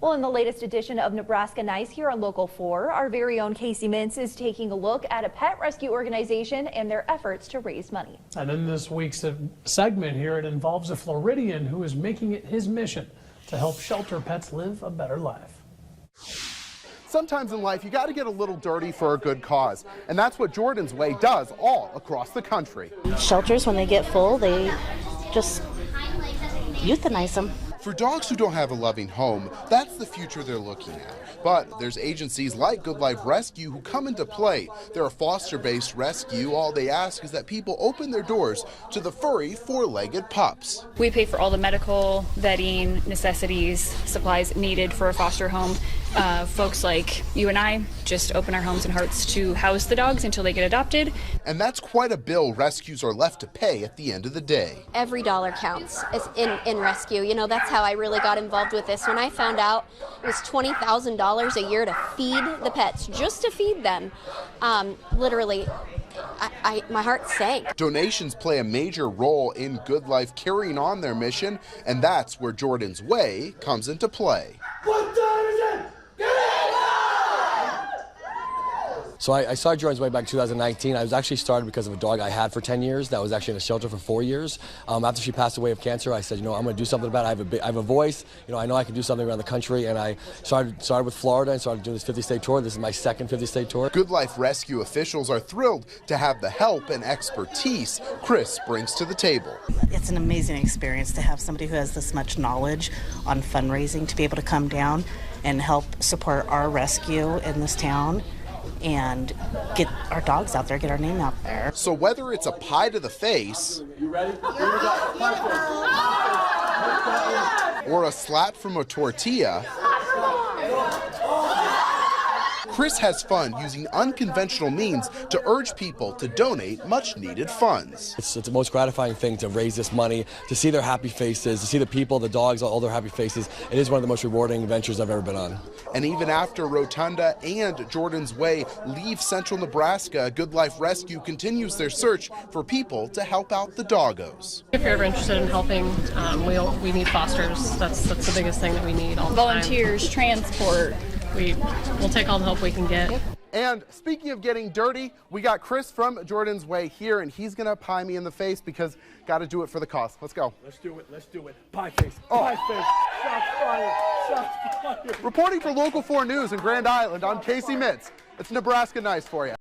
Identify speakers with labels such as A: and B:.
A: Well, in the latest edition of Nebraska Nice here on Local 4, our very own Casey Mintz is taking a look at a pet rescue organization and their efforts to raise money.
B: And in this week's segment here, it involves a Floridian who is making it his mission to help shelter pets live a better life.
C: Sometimes in life, you got to get a little dirty for a good cause. And that's what Jordan's Way does all across the country.
D: Shelters, when they get full, they just euthanize them.
C: For dogs who don't have a loving home, that's the future they're looking at. But there's agencies like Good Life Rescue who come into play. They're a foster-based rescue. All they ask is that people open their doors to the furry, four-legged pups.
E: We pay for all the medical, vetting, necessities, supplies needed for a foster home. Folks like you and I just open our homes and hearts to house the dogs until they get adopted.
C: And that's quite a bill rescues are left to pay at the end of the day.
F: Every dollar counts in rescue. You know, that's how I really got involved with this. When I found out it was $20,000 a year to feed the pets, just to feed them, literally, my heart sank.
C: Donations play a major role in Good Life carrying on their mission, and that's where Jordan's Way comes into play.
G: What time is it? Get it up!
H: So I started Jordan's Way back in 2019. I was actually started because of a dog I had for 10 years that was actually in a shelter for 4 years. After she passed away of cancer, I said, I'm going to do something about it. I have a voice. I know I can do something around the country, and I started with Florida and started doing this 50-state tour. This is my second 50-state tour.
C: Good Life Rescue officials are thrilled to have the help and expertise Chris brings to the table.
D: It's an amazing experience to have somebody who has this much knowledge on fundraising to be able to come down and help support our rescue in this town and get our dogs out there, get our name out there.
C: So whether it's a pie to the face,
G: You ready? Here we go.
C: or a slap from a tortilla, Chris has fun using unconventional means to urge people to donate much-needed funds.
H: It's the most gratifying thing to raise this money, to see their happy faces, to see the people, the dogs, all their happy faces. It is one of the most rewarding ventures I've ever been on.
C: And even after Rotunda and Jordan's Way leave central Nebraska, Good Life Rescue continues their search for people to help out the doggos.
I: If you're ever interested in helping, we need fosters. That's the biggest thing that we need all the time.
E: Volunteers, transport.
I: We'll take all the help we can get.
C: And speaking of getting dirty, we got Chris from Jordan's Way here, and he's going to pie me in the face because got to do it for the cause. Let's go.
G: Let's do it. Pie face. Pie face. Shots fired. Shots fired.
C: Reporting for Local 4 News in Grand Island, I'm Casey Mintz. It's Nebraska Nice for you.